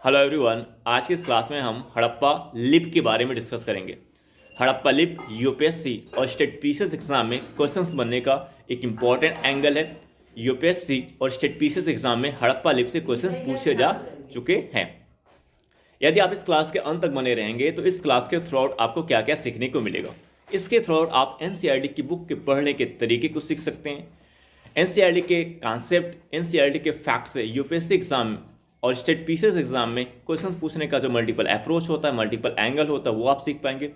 Hello everyone. आज की इस क्लास में हम हड़प्पा लिप के बारे में डिस्कस करेंगे। हड़प्पा लिप यूपीएससी और स्टेट पीसीएस एग्जाम में क्वेश्चंस बनने का एक इम्पॉर्टेंट एंगल है। यूपीएससी और स्टेट पीसीएस एग्जाम में हड़प्पा लिप से क्वेश्चंस पूछे जा चुके हैं। यदि आप इस क्लास के अंत तक बने रहेंगे तो इस क्लास के थ्रू आउट आपको क्या क्या सीखने को मिलेगा। इसके थ्रू आउट आप एनसीईआरटी की बुक के पढ़ने के तरीके को सीख सकते हैं। एनसीईआरटी के कॉन्सेप्ट, एनसीईआरटी के फैक्ट से यूपीएससी एग्जाम और स्टेट पीसीएस एग्जाम में क्वेश्चंस पूछने का जो मल्टीपल अप्रोच होता है, मल्टीपल एंगल होता है, वो आप सीख पाएंगे।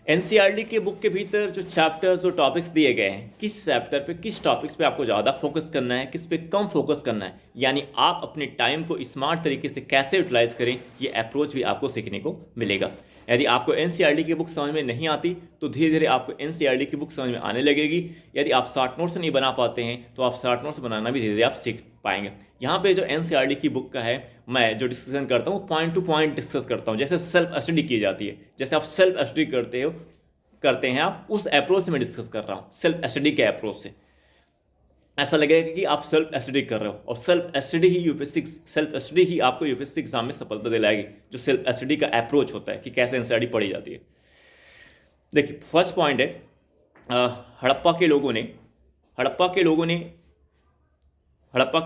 एनसीईआरटी के बुक के भीतर जो चैप्टर्स, जो टॉपिक्स दिए गए हैं, किस चैप्टर पे, किस टॉपिक्स पे आपको ज़्यादा फोकस करना है, किस पे कम फोकस करना है, यानी आप अपने टाइम को स्मार्ट तरीके से कैसे यूटिलाइज करें, ये अप्रोच भी आपको सीखने को मिलेगा। यदि आपको एनसीईआरटी की बुक समझ में नहीं आती तो धीरे धीरे आपको एनसीईआरटी की बुक समझ में आने लगेगी। यदि आप शॉर्ट नोट्स नहीं बना पाते हैं तो आप शॉर्ट नोट्स बनाना भी धीरे धीरे आप सीख पाएंगे। यहाँ पे जो एनसीईआरटी की बुक का है, मैं जो डिस्कशन करता हूँ पॉइंट टू पॉइंट डिस्कस करता हूँ। जैसे सेल्फ स्टडी की जाती है, जैसे आप सेल्फ स्टडी करते हैं आप उस अप्रोच से मैं डिस्कस कर रहा हूँ, सेल्फ स्टडी के अप्रोच से। ऐसा लगेगा कि आप सेल्फ स्टडी कर रहे हो, और सेल्फ स्टडी ही आपको यूपीएससी एग्जाम में सफलता दिलाएगी। जो सेल्फ स्टडी का अप्रोच होता है कि कैसे एनसीईआरटी पढ़ी जाती है। देखिए, फर्स्ट पॉइंट है, हड़प्पा के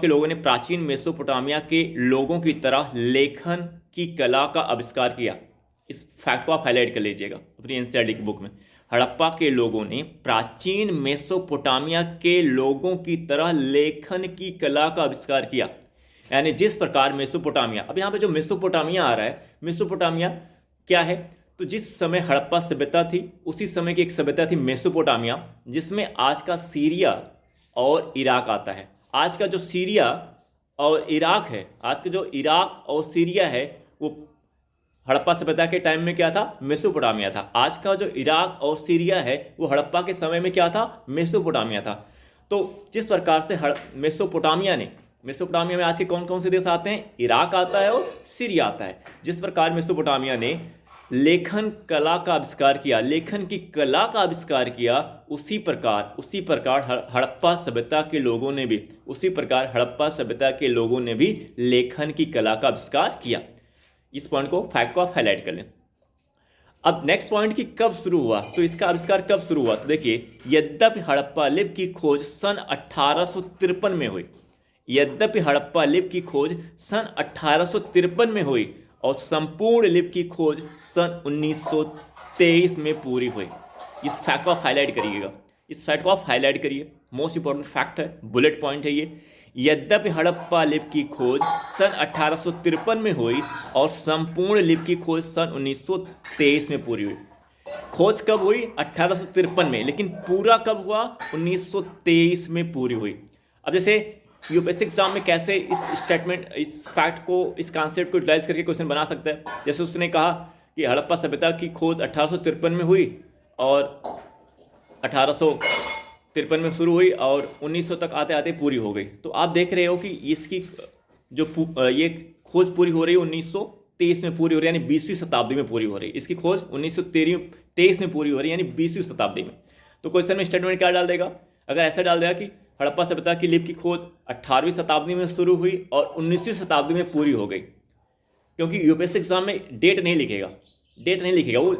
लोगों ने प्राचीन मेसोपोटामिया के लोगों की तरह लेखन की कला का आविष्कार किया। इस फैक्ट को आप हाईलाइट कर लीजिएगा अपनी एनसीईआरटी की बुक में। हड़प्पा के लोगों ने प्राचीन मेसोपोटामिया के लोगों की तरह लेखन की कला का आविष्कार किया। यानी जिस प्रकार मेसोपोटामिया, अब यहाँ पे जो मेसोपोटामिया आ रहा है, मेसोपोटामिया क्या है, तो जिस समय हड़प्पा सभ्यता थी उसी समय की एक सभ्यता थी मेसोपोटामिया, जिसमें आज का सीरिया और इराक आता है। आज का जो सीरिया और इराक है, आज का जो इराक और सीरिया है, वो हड़प्पा सभ्यता के टाइम में क्या था, मेसोपोटामिया था। आज का जो इराक और सीरिया है वो हड़प्पा के समय में क्या था, मेसोपोटामिया था। तो जिस प्रकार से मेसोपोटामिया में आज के कौन कौन से देश आते हैं, इराक आता है और सीरिया आता है। जिस प्रकार मेसोपोटामिया ने लेखन कला का आविष्कार किया, लेखन की कला का आविष्कार किया, उसी प्रकार हड़प्पा सभ्यता के लोगों ने भी लेखन की कला का आविष्कार किया। इस पॉइंट को, फैक्ट को आप हाईलाइट कर लें। अब नेक्स्ट पॉइंट की कब शुरू हुआ, तो इसका आविष्कार कब शुरू हुआ, तो देखिए, यद्यपि हड़प्पा लिप की खोज सन 1853 में हुई और संपूर्ण लिप की खोज सन 1923 में पूरी हुई। इस फैक्ट को आप हाईलाइट करिए, मोस्ट इंपॉर्टेंट फैक्ट है, बुलेट पॉइंट है ये। यद्यपि हड़प्पा लिप की खोज सन 1853 में हुई और संपूर्ण लिप की खोज सन 1923 में पूरी हुई। खोज कब हुई, 1853 में, लेकिन पूरा कब हुआ, 1923 में पूरी हुई। अब जैसे यूपीएससी एग्जाम में कैसे इस फैक्ट को, इस कॉन्सेप्ट को यूटिलाइज करके क्वेश्चन बना सकता है। जैसे उसने कहा कि हड़प्पा सभ्यता की खोज 1853 में हुई और 1853 में शुरू हुई और 1900 तक आते आते पूरी हो गई। तो आप देख रहे हो कि इसकी जो ये खोज पूरी हो रही है 1923 में पूरी हो रही है, यानी 20वीं शताब्दी में पूरी हो रही है। इसकी खोज 1923 में पूरी हो रही है, यानी 20वीं शताब्दी में। तो क्वेश्चन में स्टेटमेंट क्या डाल देगा, अगर ऐसा डाल देगा कि हड़प्पा सभ्यता की लिप की खोज 18वीं शताब्दी में शुरू हुई और 19वीं शताब्दी में पूरी हो गई। क्योंकि यूपीएससी एग्जाम में डेट नहीं लिखेगा, वो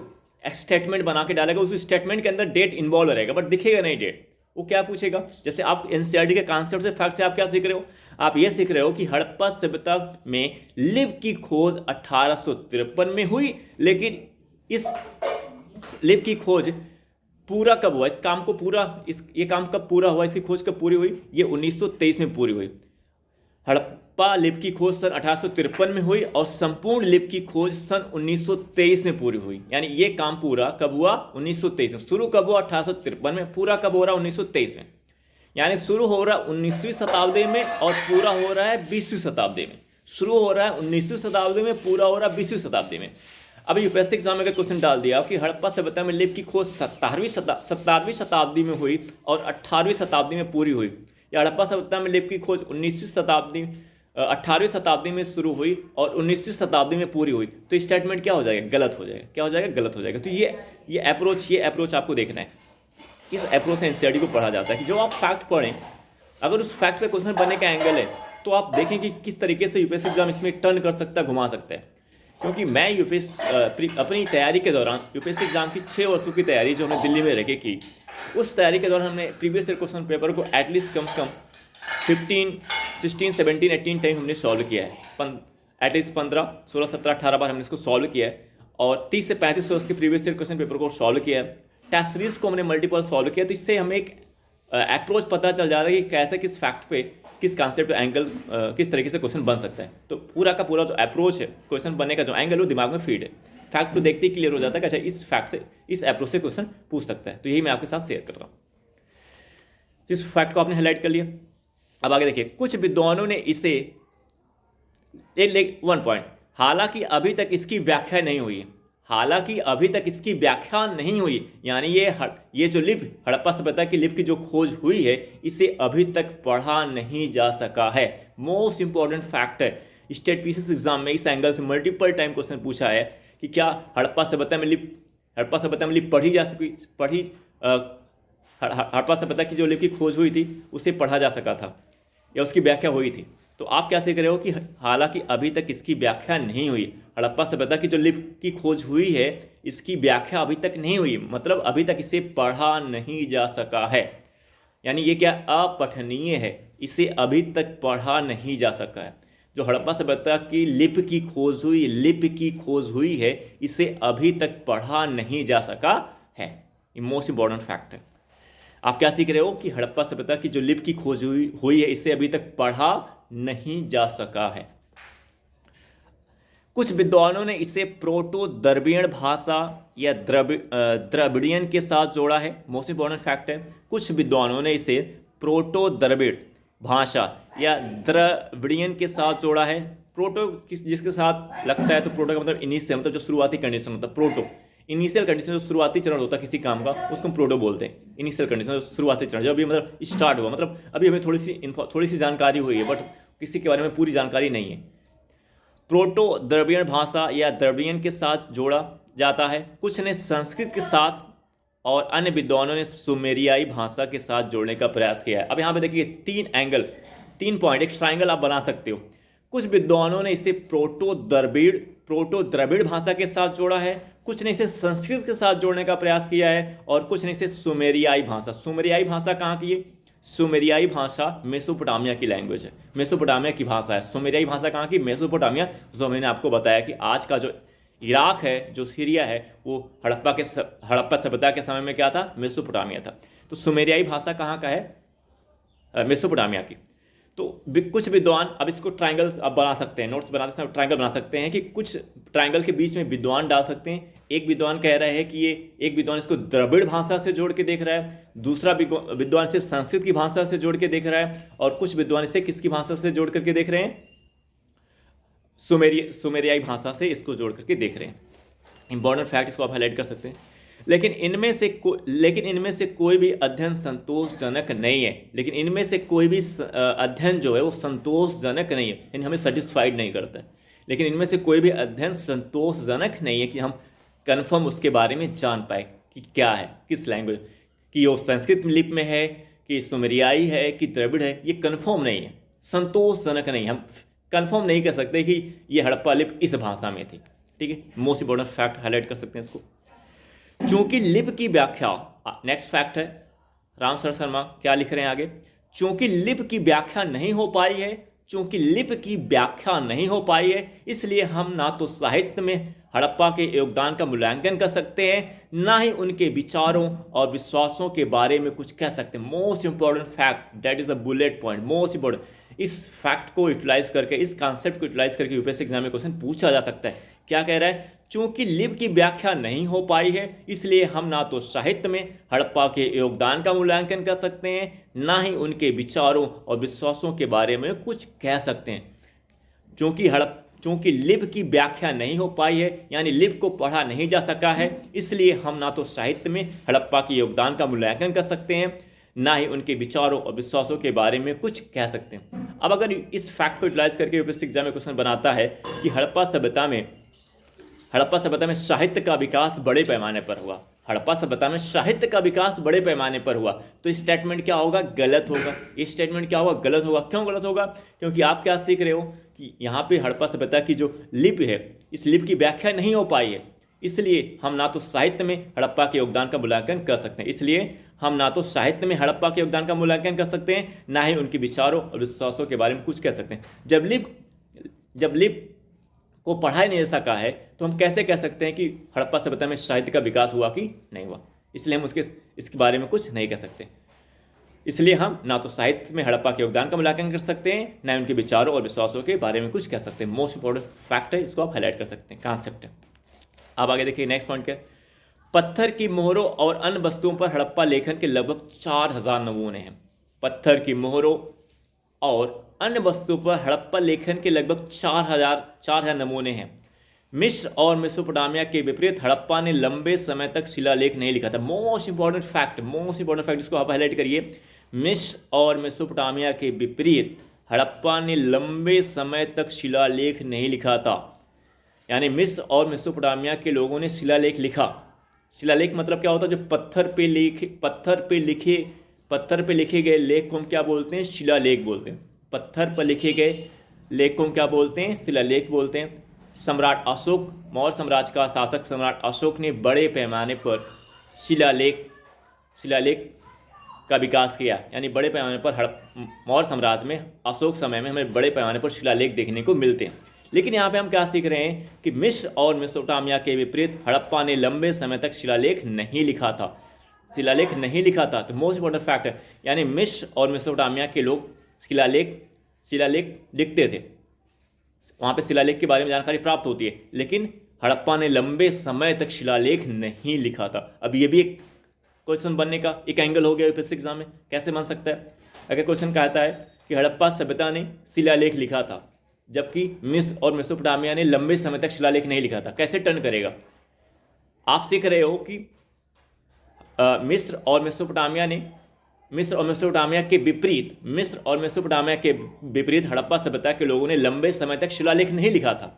स्टेटमेंट बना के डालेगा, उस स्टेटमेंट के अंदर डेट इन्वॉल्व रहेगा बट दिखेगा नहीं डेट। वो क्या पूछेगा, जैसे आप एनसीईआरटी के कॉन्सेप्ट से, फैक्ट से आप क्या सीख रहे हो, आप ये सीख रहे हो कि हड़प्पा सभ्यता में लिप की खोज 1853 में हुई, लेकिन इस लिप की खोज पूरा कब हुआ, ये काम कब पूरा हुआ, इसकी खोज कब पूरी हुई, ये 1923 में पूरी हुई। हड़प्पा लिप की खोज सन 1853 में हुई और संपूर्ण लिप की खोज सन 1923 में पूरी हुई। यानी ये काम पूरा कब हुआ, 1923 में। शुरू कब हुआ, 1853 में, पूरा कब हो रहा, 1923 में। यानी शुरू हो रहा है 19वीं शताब्दी में और पूरा हो रहा है 20वीं शताब्दी में। शुरू हो रहा है 19वीं शताब्दी में, पूरा हो रहा है 20वीं शताब्दी में। अब यूपीएससी एग्जाम में क्वेश्चन डाल दिया कि हड़प्पा सभ्यता में लिप की खोज 17वीं शताब्दी में हुई और 18वीं शताब्दी में पूरी हुई, या हड़प्पा सभ्यता में लिप की खोज 18वीं शताब्दी में शुरू हुई और 19वीं शताब्दी में पूरी हुई, तो स्टेटमेंट क्या हो जाएगा, गलत हो जाएगा। तो ये अप्रोच आपको देखना है। इस अप्रोच से एनसीईआरटी को पढ़ा जाता है कि जो आप फैक्ट पढ़ें, अगर उस फैक्ट पे क्वेश्चन बनने का एंगल है तो आप देखें कि किस तरीके से यूपीएससी एग्जाम इसमें टर्न कर सकता है, घुमा सकता है। क्योंकि मैं अपनी तैयारी के दौरान यूपीएससी एग्जाम की 6 वर्षों की तैयारी जो हमने दिल्ली में रह के की, उस तैयारी के दौरान हमने प्रीवियस ईयर क्वेश्चन पेपर को एटलीस्ट कम से कम 15, 16, 17, 18 टाइम हमने सॉल्व किया है। एटलीस्ट 15, 16, 17, 18 बार हमने इसको सॉल्व किया है और 30 से 35 वर्ष के प्रीवियस ईयर क्वेश्चन पेपर को सॉल्व किया है। टेस्ट सीरीज को हमने मल्टीपल सॉल्व किया। तो इससे हमें एक अप्रोच पता चल जा रहा है कि कैसे, किस फैक्ट पे, किस कॉन्सेप्ट पे एंगल, किस तरीके से क्वेश्चन बन सकता है। तो पूरा का पूरा जो अप्रोच है, क्वेश्चन बनने का जो एंगल, वो दिमाग में फीड है। फैक्ट को देखते ही क्लियर हो जाता है कि अच्छा इस फैक्ट से, इस अप्रोच से क्वेश्चन पूछ सकता है। तो यही मैं आपके साथ शेयर कर रहा हूँ। इस फैक्ट को आपने हाईलाइट कर लिया। अब आगे देखिए, कुछ विद्वानों ने इसे वन पॉइंट, हालांकि अभी तक इसकी व्याख्या नहीं हुई, हालांकि अभी तक इसकी व्याख्या नहीं हुई, यानी ये जो लिप, हड़प्पा सभ्यता की लिप की जो खोज हुई है, इसे अभी तक पढ़ा नहीं जा सका है। मोस्ट इंपॉर्टेंट फैक्ट है। स्टेट पीसीएस एग्जाम में इस एंगल से मल्टीपल टाइम क्वेश्चन पूछा है कि क्या हड़प्पा सभ्यता में लिप पढ़ी जा सकी, हड़प्पा सभ्यता की जो लिप की खोज हुई थी उसे पढ़ा जा सका था या उसकी व्याख्या हुई थी। तो आप क्या सीख रहे हो कि हालांकि अभी तक इसकी व्याख्या नहीं हुई, हड़प्पा सभ्यता की जो लिप की खोज हुई है, इसकी व्याख्या अभी तक नहीं हुई, मतलब अभी तक इसे पढ़ा नहीं जा सका है। यानी ये क्या, अपठनीय है, इसे अभी तक पढ़ा नहीं जा सका है। जो हड़प्पा सभ्यता की लिप की खोज हुई है, इसे अभी तक पढ़ा नहीं जा सका है। ये मोस्ट इंपॉर्टेंट फैक्ट है। आप क्या सीख रहे हो कि हड़प्पा सभ्यता की जो लिप की खोज हुई है, इसे अभी तक पढ़ा नहीं जा सका है। कुछ विद्वानों ने इसे प्रोटो द्रविड़ भाषा या द्रविड़ियन के साथ जोड़ा है। मोस्ट इंपॉर्टेंट फैक्ट है। कुछ विद्वानों ने इसे प्रोटो द्रविड़ भाषा या द्रविड़ियन के साथ जोड़ा है। प्रोटो जिसके साथ लगता है, तो प्रोटो का मतलब इनिशियल, मतलब जो शुरुआती कंडीशन होता है। प्रोटो इनिशियल कंडीशन, जो शुरुआती चरण होता है किसी काम का, उसको हम प्रोटो बोलते हैं। इनिशियल कंडीशन, जो शुरुआती चरण, जो अभी मतलब स्टार्ट हुआ, मतलब अभी हमें थोड़ी सी जानकारी हुई है, बट किसी के बारे में पूरी जानकारी नहीं है। प्रोटो द्रविड़ियन भाषा या द्रविड़ियन के साथ जोड़ा जाता है। कुछ ने संस्कृत के साथ और अन्य विद्वानों ने सुमेरियाई भाषा के साथ जोड़ने का प्रयास किया है। अब यहाँ पे देखिए 3 पॉइंट, एक ट्राइंगल आप बना सकते हो। कुछ विद्वानों ने इसे प्रोटो द्रविड़ भाषा के साथ जोड़ा है, कुछ ने इसे संस्कृत के साथ जोड़ने का प्रयास किया है, और कुछ ने इसे सुमेरियाई भाषा कहाँ की है? सुमेरियाई भाषा मेसोपोटामिया की लैंग्वेज है, मेसोपोटामिया की भाषा है। सुमेरियाई भाषा कहाँ की? मेसोपोटामिया। जो मैंने आपको बताया कि आज का जो इराक है, जो सीरिया है, वो हड़प्पा सभ्यता के समय में क्या था? मेसोपोटामिया था। तो सुमेरियाई भाषा कहाँ का है? मेसोपोटामिया की। तो कुछ विद्वान, अब इसको ट्राइंगल आप बना सकते हैं, नोट्स बनाते समय ट्राइंगल बना सकते हैं कि कुछ ट्राइंगल के बीच में विद्वान डाल सकते हैं। एक विद्वान कह रहा है कि एक विद्वान इसको द्रविड़ भाषा से जोड़ के देख रहा है, दूसरा विद्वान इसे संस्कृत की भाषा से जोड़ के देख रहा है, और कुछ विद्वान इसे किसकी भाषा से जोड़ करके देख रहे हैं? सुमेरियाई भाषा से इसको जोड़ करके देख रहे हैं। इंपॉर्टेंट फैक्ट, इसको आप हाईलाइट कर सकते हैं। लेकिन इनमें से कोई भी अध्ययन संतोषजनक नहीं है। लेकिन इनमें से कोई भी अध्ययन जो है वो संतोषजनक नहीं है, यानी हमें सेटिस्फाइड नहीं करता है। लेकिन इनमें से कोई भी अध्ययन संतोषजनक नहीं है कि हम कन्फर्म उसके बारे में जान पाए कि क्या है, किस लैंग्वेज, कि वो संस्कृत लिपि में है, कि सुमेरियाई है, कि द्रविड़ है। ये कन्फर्म नहीं है, संतोषजनक नहीं। हम कन्फर्म नहीं कर सकते कि ये हड़प्पा लिपि इस भाषा में थी। ठीक है, मोस्ट इंपॉर्टेंट फैक्ट हाईलाइट कर सकते हैं इसको। चूंकि लिपि की व्याख्या, नेक्स्ट फैक्ट है, राम सर शर्मा क्या लिख रहे हैं आगे? चूंकि लिपि की व्याख्या नहीं हो पाई है, इसलिए हम ना तो साहित्य में हड़प्पा के योगदान का मूल्यांकन कर सकते हैं, ना ही उनके विचारों और विश्वासों के बारे में कुछ कह सकते हैं। Most important fact, that is a bullet point, most important. इस फैक्ट को यूटिलाइज करके, इस कॉन्सेप्ट को यूटिलाइज करके यूपीएससी एग्जाम में क्वेश्चन पूछा जा सकता है। क्या कह रहा है? चूंकि लिपि की व्याख्या नहीं हो पाई है, इसलिए हम ना तो साहित्य में हड़प्पा के योगदान का मूल्यांकन कर सकते हैं, ना ही उनके विचारों और विश्वासों के बारे में कुछ कह सकते हैं। चूंकि लिपि की व्याख्या नहीं हो पाई है, यानी लिपि को पढ़ा नहीं जा सका है, इसलिए हम ना तो साहित्य में हड़प्पा के योगदान का मूल्यांकन कर सकते हैं, ना ही उनके विचारों और विश्वासों के बारे में कुछ कह सकते हैं। अब अगर इस फैक्ट को यूटिलाइज करके यूपीएससी एग्जाम में क्वेश्चन बनाता है कि हड़प्पा सभ्यता में साहित्य का विकास बड़े पैमाने पर हुआ, हड़प्पा सभ्यता में साहित्य का विकास बड़े पैमाने पर हुआ। तो स्टेटमेंट क्या होगा? गलत होगा। ये स्टेटमेंट क्या होगा? गलत होगा। क्यों गलत होगा? क्योंकि आप क्या सीख रहे हो कि यहाँ पे हड़प्पा सभ्यता की जो लिपि है, इस लिपि की व्याख्या नहीं हो पाई है, इसलिए हम ना तो साहित्य में हड़प्पा के योगदान का मूल्यांकन कर सकते हैं। इसलिए हम ना तो साहित्य में हड़प्पा के योगदान का मूल्यांकन कर सकते हैं, ना ही उनके विचारों और विश्वासों के बारे में कुछ कह सकते हैं। जब लिपि को पढ़ा ही नहीं जा सका है, तो हम कैसे कह सकते हैं कि हड़प्पा सभ्यता में साहित्य का विकास हुआ कि नहीं हुआ? इसलिए हम इसके बारे में कुछ नहीं कह सकते। इसलिए हम ना तो साहित्य में हड़प्पा के योगदान का मूल्यांकन कर सकते हैं, ना ही उनके विचारों और विश्वासों के बारे में कुछ कह सकते हैं। मोस्ट इंपॉर्टेंट फैक्ट है, इसको आप हाईलाइट कर सकते हैं, कॉन्सेप्ट है। अब आगे देखिए नेक्स्ट पॉइंट क्या है। पत्थर की मोहरों और अन्य वस्तुओं पर हड़प्पा लेखन के लगभग 4000 नमूने हैं। पत्थर की मोहरों और अन्य वस्तुओं पर हड़प्पा लेखन के लगभग 4000 नमूने हैं। मिस्र और मेसोपोटामिया के विपरीत हड़प्पा ने लंबे समय तक शिलालेख नहीं लिखा था। मोस्ट इंपॉर्टेंट फैक्ट, इसको आप हाईलाइट करिए। मिस्र और मेसोपोटामिया के विपरीत हड़प्पा ने लंबे समय तक शिलालेख नहीं लिखा था। यानी मिस्र और मेसोपोटामिया के लोगों ने शिलालेख लिखा। शिलालेख मतलब क्या होता है? जो पत्थर पे लिखे गए लेख को हम क्या बोलते हैं? शिलालेख बोलते हैं। पत्थर पर लिखे गए लेख को हम क्या बोलते हैं? शिलालेख बोलते हैं। सम्राट अशोक, मौर्य साम्राज्य का शासक सम्राट अशोक ने बड़े पैमाने पर शिलालेख का विकास किया। यानी बड़े पैमाने पर मौर्य साम्राज्य में, अशोक समय में हमें बड़े पैमाने पर शिलालेख देखने को मिलते हैं। लेकिन यहाँ पे हम क्या सीख रहे हैं कि मिस्र और मेसोपोटामिया के विपरीत हड़प्पा ने लंबे समय तक शिलालेख नहीं लिखा था। तो मोस्ट इंपॉर्टेंट फैक्ट है, यानी मिस्र और मेसोपोटामिया के लोग शिलालेख लिखते थे, वहाँ पे शिलालेख के बारे में जानकारी प्राप्त होती है, लेकिन हड़प्पा ने लंबे समय तक शिलालेख नहीं लिखा था। अब ये भी एक क्वेश्चन बनने का एक एंगल हो गया यूपीएससी एग्जाम में। कैसे बन सकता है? अगर क्वेश्चन कहता है कि हड़प्पा सभ्यता ने शिलालेख लिखा था, जबकि मिस्र और मेसोपोटामिया ने लंबे समय तक शिलालेख नहीं लिखा था, कैसे टर्न करेगा? आप सीख रहे हो कि मिस्र और मेसोपोटामिया के विपरीत हड़प्पा सभ्यता के लोगों ने लंबे समय तक शिलालेख नहीं लिखा था।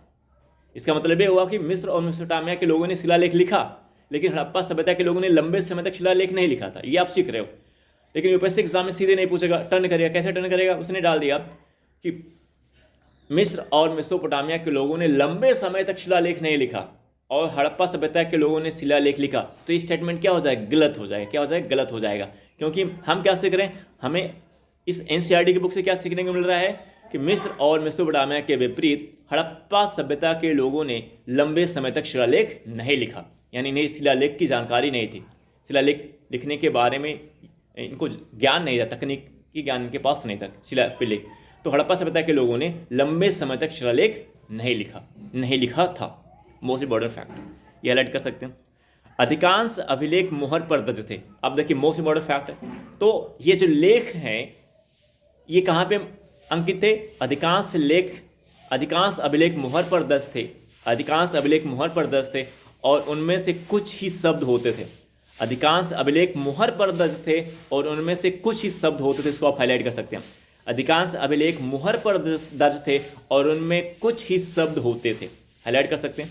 इसका मतलब ये हुआ कि मिस्र और मेसोपोटामिया के लोगों ने शिलालेख लिखा, लेकिन हड़प्पा सभ्यता के लोगों ने लंबे समय तक शिलालेख नहीं लिखा था। ये आप सीख रहे हो। लेकिन यूपीएससी एग्जाम में सीधे नहीं पूछेगा, टर्न करेगा। कैसे टर्न करेगा? उसने डाल दिया कि मिस्र और मेसोपोटामिया के लोगों ने लंबे समय तक शिलालेख नहीं लिखा और हड़प्पा सभ्यता के लोगों ने शिलालेख लिखा। तो ये स्टेटमेंट क्या हो जाएगा? गलत हो जाएगा। गलत हो जाएगा, क्योंकि हम क्या सीख रहे हैं? हमें इस एनसीईआरटी की बुक से क्या सीखने को मिल रहा है कि मिस्र और मेसोपोटामिया के विपरीत हड़प्पा सभ्यता के लोगों ने लंबे समय तक शिलालेख नहीं लिखा। यानी इन्हें शिलालेख की जानकारी नहीं थी, शिलालेख लिखने के बारे में इनको ज्ञान नहीं था, तकनीकी ज्ञान इनके पास नहीं था शिलालेख। तो हड़प्पा सभ्यता के लोगों ने लंबे समय तक शिलालेख नहीं लिखा था। मोस्ट इंपॉर्टेंट फैक्ट, ये हाईलाइट कर सकते हैं। अधिकांश अभिलेख मुहर पर दर्ज थे। अब देखिए मोस्ट इंपॉर्टेंट फैक्ट है, तो ये जो लेख हैं ये कहाँ पे अंकित थे? अधिकांश अभिलेख मुहर पर दर्ज थे और उनमें से कुछ ही शब्द होते थे। अधिकांश अभिलेख मुहर पर दर्ज थे और उनमें से कुछ ही शब्द होते थे। इसको आप हाईलाइट कर सकते हैं। अधिकांश अभिलेख मुहर पर दर्ज थे और उनमें कुछ ही शब्द होते थे। हाईलाइट कर सकते हैं।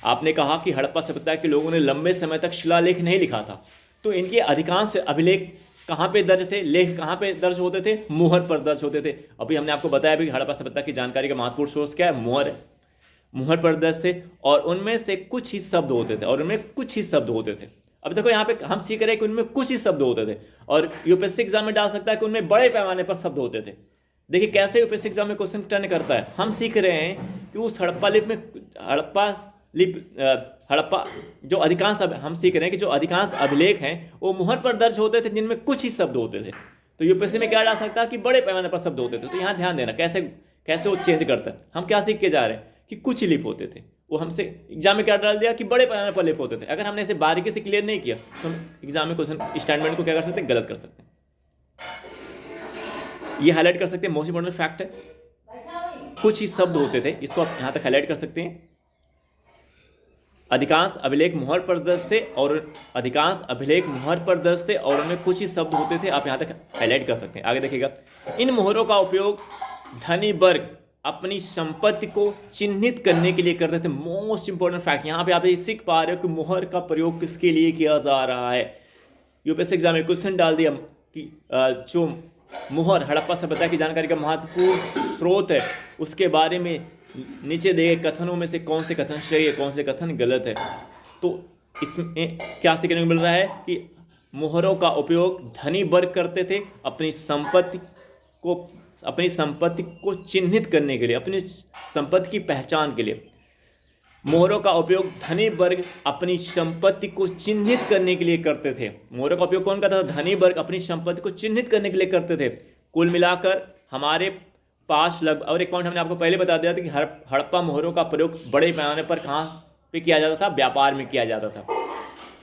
आपने कहा कि हड़प्पा सभ्यता के लोगों ने लंबे समय तक शिलालेख नहीं लिखा था, तो इनके अधिकांश अभिलेख कहाँ पे दर्ज थे? लेख कहाँ पे दर्ज होते थे? मुहर पर दर्ज होते थे। अभी हमने आपको बताया भी हड़प्पा सभ्यता की जानकारी का महत्वपूर्ण सोर्स क्या है? मुहर है। मुहर पर दर्ज थे और उनमें से कुछ ही शब्द होते थे। अब देखो यहाँ पे हम सीख रहे हैं कि उनमें कुछ ही शब्द होते थे, और यूपीएससी एग्जाम में डाल सकता है कि उनमें बड़े पैमाने पर शब्द होते थे। देखिए कैसे यूपीएससी एग्जाम में क्वेश्चन टर्न करता है। हम सीख रहे हैं कि उस हम सीख रहे हैं कि जो अधिकांश अभिलेख हैं वो मुहर पर दर्ज होते थे जिनमें कुछ ही शब्द होते थे। तो यूपीएससी में क्या डाल सकता है कि बड़े पैमाने पर शब्द होते थे। तो यहाँ ध्यान देना कैसे वो चेंज करता है। हम क्या सीख के जा रहे हैं कि कुछ ही लिप होते थे, वो हमसे एग्जाम में क्या डाल दिया कि बड़े पैमाने पर लिप होते थे। अगर हमने इसे बारीकी से क्लियर नहीं किया तो हम एग्जाम में क्वेश्चन स्टेटमेंट को क्या कर सकते हैं? गलत कर सकते हैं। ये हाईलाइट कर सकते हैं। मोस्ट इंपॉर्टेंट फैक्ट है, कुछ ही शब्द होते थे। इसको आप यहां तक हाईलाइट कर सकते हैं। अधिकांश अभिलेख मुहर पर दर्ज थे और उनमें कुछ ही शब्द होते थे। आप यहां तक हाईलाइट कर सकते हैं। आगे देखिएगा, इन मुहरों का उपयोग धनी वर्ग अपनी संपत्ति को चिन्हित करने के लिए करते थे। मोस्ट इंपॉर्टेंट फैक्ट, यहाँ पे आप ये सीख पा रहे हो कि मोहर का प्रयोग किसके लिए किया जा रहा है। यूपीएससी एग्जाम में क्वेश्चन डाल दिया कि जो मोहर हड़प्पा सभ्यता की जानकारी का महत्वपूर्ण स्रोत है, उसके बारे में नीचे दिए कथनों में से कौन से कथन सही है, कौन से कथन गलत है। तो इसमें क्या सीखने को मिल रहा है कि मोहरों का उपयोग धनी वर्ग करते थे अपनी संपत्ति को चिन्हित करने के लिए, अपनी संपत्ति की पहचान के लिए। मोहरों का उपयोग धनी वर्ग अपनी संपत्ति को चिन्हित करने के लिए करते थे। मोहरों का उपयोग कौन करता था? धनी वर्ग अपनी संपत्ति को चिन्हित करने के लिए करते थे। कुल मिलाकर हमारे पास और एक पॉइंट हमने आपको पहले बता दिया था कि हड़प्पा मोहरों का प्रयोग बड़े पैमाने पर कहाँ पे किया जाता था? व्यापार में किया जाता था।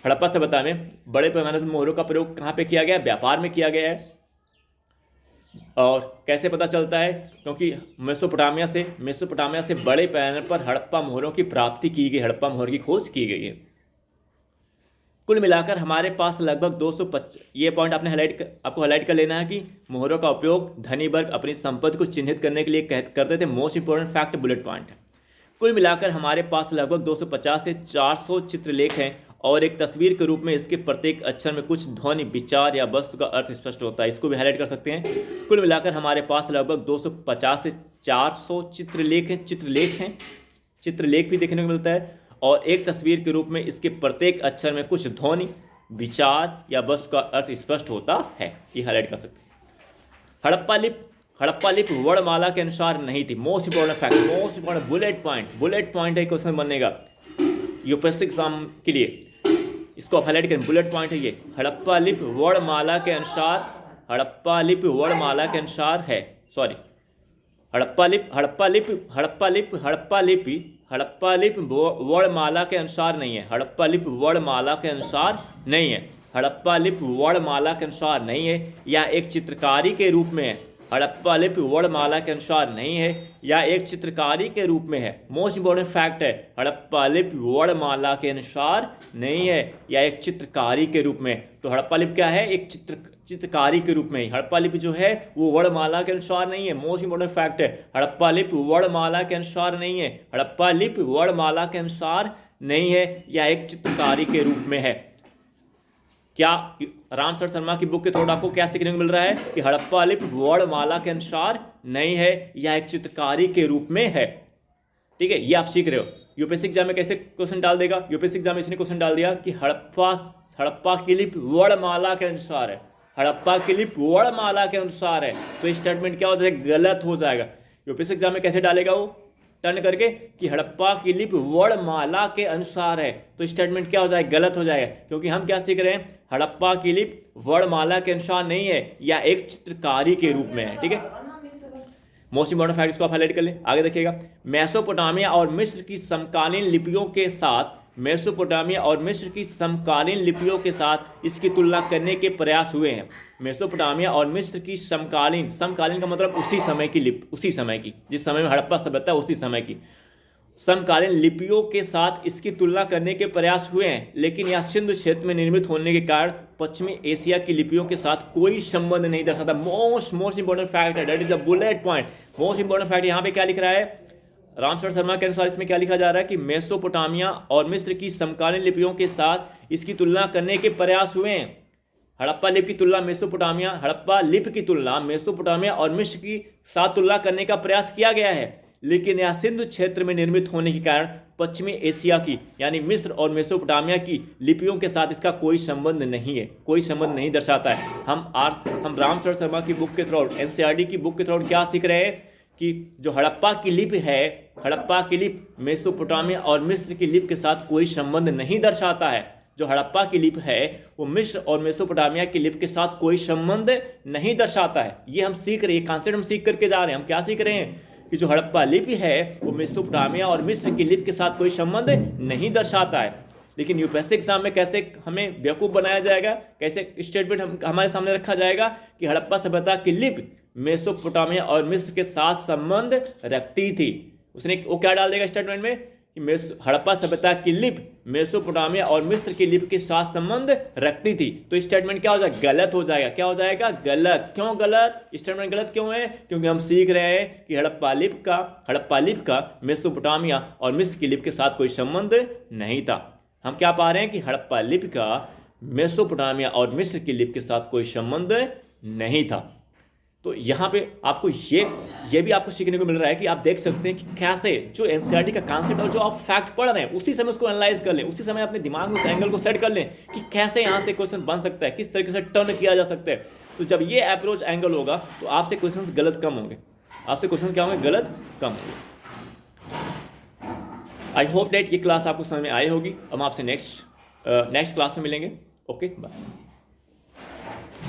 हड़प्पा सभ्यता में बड़े पैमाने पर मोहरों का प्रयोग कहाँ पे किया गया? व्यापार में किया गया है। और कैसे पता चलता है? क्योंकि मेसोपोटामिया से बड़े पैमाने पर हड़प्पा मोहरों की प्राप्ति की गई, हड़प्पा मोहर की खोज की गई है। कुल मिलाकर हमारे पास लगभग 225, ये पॉइंट आपको हाईलाइट कर लेना है कि मोहरों का उपयोग धनी वर्ग अपनी संपत्ति को चिन्हित करने के लिए करते थे। Most important fact bullet point है। कुल मिलाकर हमारे पास लगभग 250 से 400 चित्रलेख हैं और एक तस्वीर के रूप में इसके प्रत्येक अक्षर में कुछ ध्वनि, विचार या वस्तु का अर्थ स्पष्ट होता है। इसको भी हाईलाइट कर सकते हैं। कुल मिलाकर हमारे पास लगभग 250 से 400 चित्रलेख भी देखने को मिलता है और एक तस्वीर के रूप में इसके प्रत्येक अक्षर में कुछ ध्वनि, विचार या वस्तु का अर्थ स्पष्ट होता है। ये हाईलाइट कर सकते हैं। हड़प्पा लिपि वर्णमाला के अनुसार नहीं थी। Most important fact, most important bullet point है क्वेश्चन बनेगा यूपीएससी एग्जाम के लिए। इसको आप हाईलाइट करें, बुलेट पॉइंट है ये। हड़प्पा लिपि वर्णमाला के अनुसार है। सॉरी, हड़प्पा लिपि वर्णमाला के अनुसार नहीं है। हड़प्पा लिपि वर्णमाला के अनुसार नहीं है या एक चित्रकारी के रूप में है। हड़प्पा लिपि वर्णमाला के अनुसार नहीं है या एक चित्रकारी के रूप में है। मोस्ट इंपोर्टेंट फैक्ट है, हड़प्पा लिपि वर्णमाला के अनुसार नहीं है या एक चित्रकारी के रूप में। तो हड़प्पा लिपि क्या है? एक चित्रकारी के रूप में। हड़प्पा लिपि जो है वो वर्णमाला के अनुसार नहीं है। मोस्ट इंपोर्टेंट फैक्ट है, हड़प्पा लिपि वर्णमाला के अनुसार नहीं है। हड़प्पा लिपि वर्णमाला के अनुसार नहीं है या एक चित्रकारी के रूप में है। क्या रामशरण शर्मा की बुक के थ्रू आपको क्या सीखने को मिल रहा है कि हड़प्पा लिपि वर्णमाला के अनुसार नहीं है या एक चित्रकारी के रूप में है। ठीक है, ये आप सीख रहे हो। यूपीएससी एग्जाम में कैसे क्वेश्चन डाल देगा? यूपीएससी एग्जाम में इसने क्वेश्चन डाल दिया कि हड़प्पा की लिपि वर्णमाला के अनुसार है। हड़प्पा की लिपि वर्णमाला के अनुसार है, तो स्टेटमेंट क्या हो जाएगा? गलत हो जाएगा। यूपीएससी एग्जाम में कैसे डालेगा वो? टर्न करके कि हड़प्पा की लिपि वर्णमाला के अनुसार है, तो स्टेटमेंट क्या हो जाएगा? गलत हो जाएगा। क्योंकि हम क्या सीख रहे हैं? हड़प्पा की लिपि वर्णमाला के अनुसार नहीं है या एक चित्रकारी के रूप में है। ठीक है, मोस्ट इंपोर्टेंट फैक्ट इसको आप हाईलाइट कर लें। आगे देखिएगा, मेसोपोटामिया और मिस्र की समकालीन लिपियों के साथ इसकी तुलना करने के प्रयास हुए हैं। मेसोपोटामिया और मिस्र की समकालीन का मतलब उसी समय की जिस समय में हड़प्पा सभ्यता, उसी समय की समकालीन लिपियों के साथ इसकी तुलना करने के प्रयास हुए हैं, लेकिन यह सिंधु क्षेत्र में निर्मित होने के कारण पश्चिमी एशिया की लिपियों के साथ कोई संबंध नहीं दर्शाता। मोस्ट इंपोर्टेंट फैक्ट है, that is the bullet point. Most important fact यहाँ पे क्या लिख रहा है? रामशरण शर्मा के अनुसार इसमें क्या लिखा जा रहा है कि मेसोपोटामिया और मिस्र की समकालीन लिपियों के साथ इसकी तुलना करने के प्रयास हुए हैं। हड़प्पा लिपि की तुलना मेसोपोटामिया और मिस्र की साथ तुलना करने का प्रयास किया गया है, लेकिन यह सिंधु क्षेत्र में निर्मित होने के कारण पश्चिमी एशिया की यानी मिस्र और मेसोपोटामिया की लिपियों के साथ इसका कोई संबंध नहीं दर्शाता है। हम रामशरण शर्मा की बुक के थ्रू, एनसीईआरटी की बुक के थ्रू क्या सीख रहे हैं कि जो हड़प्पा की लिपि मेसोपोटामिया और मिस्र की लिपि के साथ कोई संबंध नहीं दर्शाता है। जो हड़प्पा की लिपि है वो मिस्र और मेसोपोटामिया की लिपि के साथ कोई संबंध नहीं दर्शाता है। ये हम सीख रहे हैं, कॉन्सेप्ट हम सीख करके जा रहे हैं। हम क्या सीख रहे हैं कि जो हड़प्पा लिपि है वो मेसोपोटामिया और मिस्र की लिपि के साथ कोई संबंध नहीं दर्शाता है। लेकिन यूपीएससी एग्जाम में कैसे हमें बेवकूफ़ बनाया जाएगा, कैसे स्टेटमेंट हमारे सामने रखा जाएगा कि हड़प्पा सभ्यता की लिपि मेसोपोटामिया और मिस्र के साथ संबंध रखती थी। वो क्या डाल देगा स्टेटमेंट में कि हड़प्पा सभ्यता की लिपि मेसोपोटामिया और मिस्र की लिपि के साथ संबंध रखती थी। तो स्टेटमेंट क्या हो जाएगा? गलत हो जाएगा। क्या हो जाएगा? गलत। क्यों गलत? स्टेटमेंट गलत क्यों है? क्योंकि हम सीख रहे हैं कि हड़प्पा लिपि का मेसोपोटामिया और मिस्र की लिपि के साथ कोई संबंध नहीं था। हम क्या पा रहे हैं कि हड़प्पा लिपि का मेसोपोटामिया और मिस्र की लिपि के साथ कोई संबंध नहीं था। तो यहाँ पे आपको ये भी आपको सीखने को मिल रहा है कि आप देख सकते हैं कि कैसे जो एनसीईआरटी का कॉन्सेप्ट और जो आप फैक्ट पढ़ रहे हैं उसी समय उसको एनालाइज कर लें, उसी समय अपने दिमाग में उस एंगल को सेट कर लें कि कैसे यहाँ से क्वेश्चन बन सकता है, किस तरीके से टर्न किया जा सकता है। तो जब ये अप्रोच एंगल होगा तो आपसे क्वेश्चन गलत कम होंगे। आपसे क्वेश्चन क्या होंगे? गलत कम होंगे। आई होप डेट ये क्लास आपको समझ में आई होगी। हम आपसे नेक्स्ट क्लास में मिलेंगे। Okay, bye.